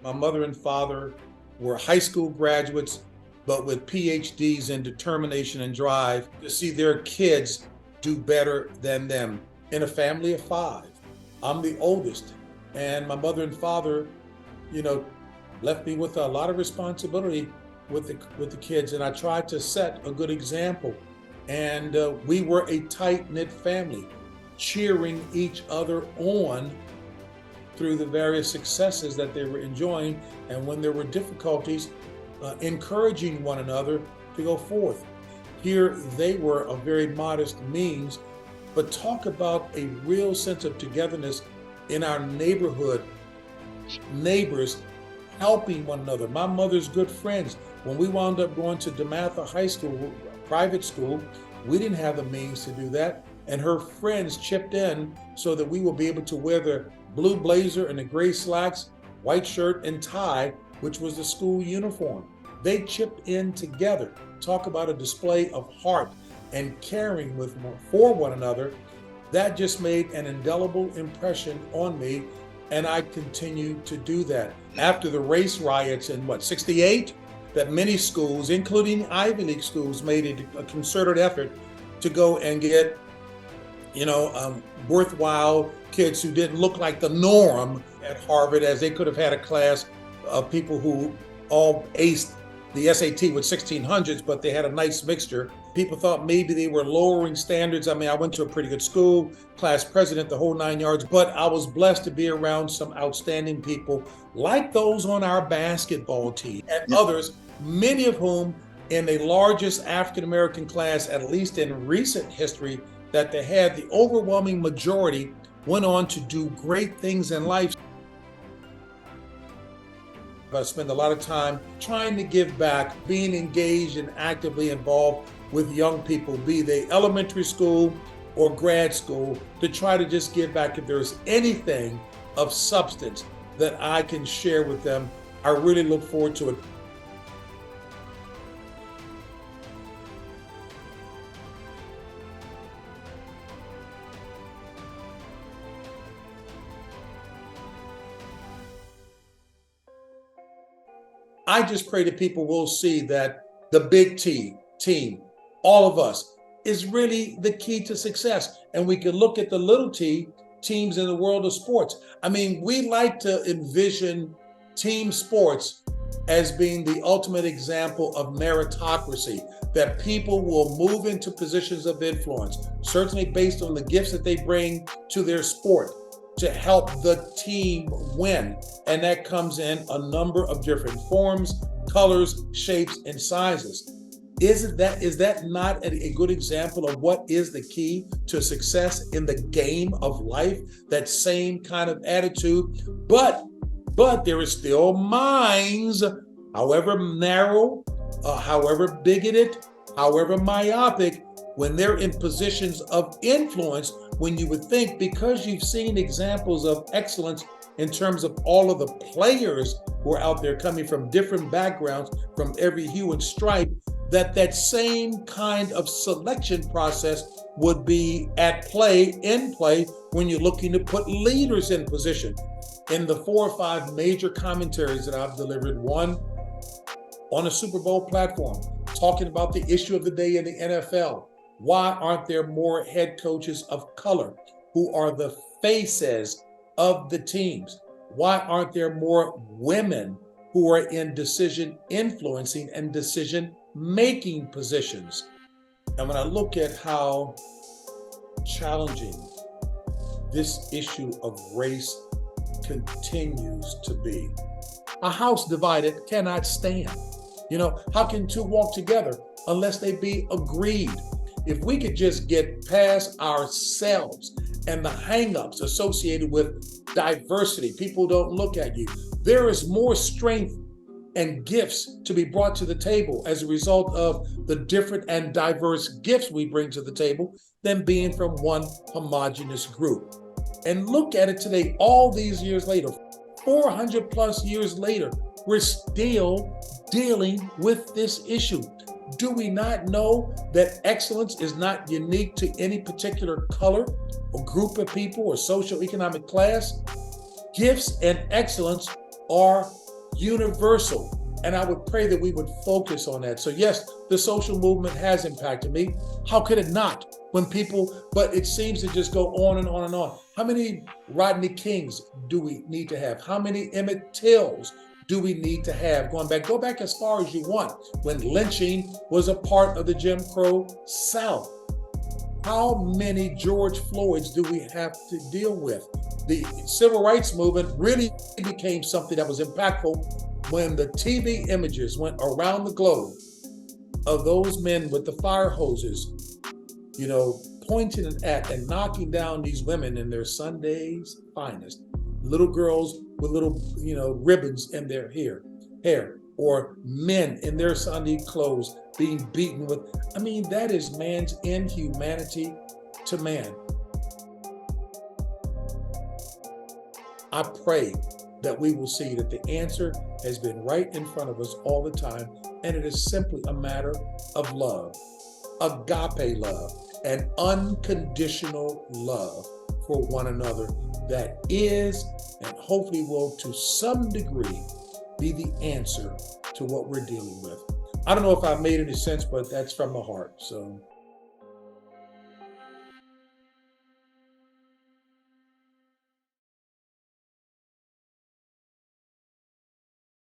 My mother and father were high school graduates, but with PhDs in determination and drive to see their kids do better than them. In a family of five, I'm the oldest, and my mother and father, you know, left me with a lot of responsibility with the kids, and I tried to set a good example. And we were a tight-knit family, cheering each other on through the various successes that they were enjoying, and when there were difficulties, encouraging one another to go forth. Here they were of very modest means, but talk about a real sense of togetherness in our neighborhood, neighbors helping one another. My mother's good friends, when we wound up going to DeMatha High School, private school, we didn't have the means to do that, and her friends chipped in so that we would be able to wear the blue blazer and the gray slacks, white shirt and tie, which was the school uniform. They chipped in together. Talk about a display of heart and caring for one another. That just made an indelible impression on me, and I continue to do that. After the race riots in '68, that many schools, including Ivy League schools, made a concerted effort to go and get, worthwhile kids who didn't look like the norm at Harvard, as they could have had a class of people who all aced the SAT with 1600s, but they had a nice mixture. People thought maybe they were lowering standards. I mean, I went to a pretty good school, class president, the whole 9 yards, but I was blessed to be around some outstanding people like those on our basketball team and others, many of whom in the largest African-American class, at least in recent history, that they had, the overwhelming majority went on to do great things in life. I spend a lot of time trying to give back, being engaged and actively involved with young people, be they elementary school or grad school, to try to just give back. If there's anything of substance that I can share with them, I really look forward to it. I just pray that people will see that the big team, all of us, is really the key to success. And we can look at the little teams in the world of sports. I mean, we like to envision team sports as being the ultimate example of meritocracy, that people will move into positions of influence, certainly based on the gifts that they bring to their sport, to help the team win. And that comes in a number of different forms, colors, shapes, and sizes. Is that not a good example of what is the key to success in the game of life? That same kind of attitude, but there is still minds, however narrow, however bigoted, however myopic, when they're in positions of influence, when you would think, because you've seen examples of excellence in terms of all of the players who are out there coming from different backgrounds, from every hue and stripe, that same kind of selection process would be in play when you're looking to put leaders in position. In the 4 or 5 major commentaries that I've delivered, one on a Super Bowl platform, talking about the issue of the day in the NFL. Why aren't there more head coaches of color who are the faces of the teams? Why aren't there more women who are in decision influencing and decision making positions? And when I look at how challenging this issue of race continues to be, a house divided cannot stand. How can two walk together unless they be agreed? If we could just get past ourselves and the hangups associated with diversity, people don't look at you. There is more strength and gifts to be brought to the table as a result of the different and diverse gifts we bring to the table than being from one homogenous group. And look at it today, all these years later, 400 plus years later, we're still dealing with this issue. Do we not know that excellence is not unique to any particular color or group of people or socioeconomic class? Gifts and excellence are universal. And I would pray that we would focus on that. So yes, the social movement has impacted me. How could it not? But it seems to just go on and on and on. How many Rodney Kings do we need to have? How many Emmett Tills do we need to have? Go back as far as you want, when lynching was a part of the Jim Crow South. How many George Floyds do we have to deal with? The civil rights movement really became something that was impactful when the TV images went around the globe of those men with the fire hoses, pointing at and knocking down these women in their Sunday's finest. Little girls with little, ribbons in their hair, or men in their Sunday clothes being beaten with. That is man's inhumanity to man. I pray that we will see that the answer has been right in front of us all the time, and it is simply a matter of love, agape love, and unconditional love for one another that is and hopefully will to some degree be the answer to what we're dealing with. I don't know if I made any sense, but that's from the heart. So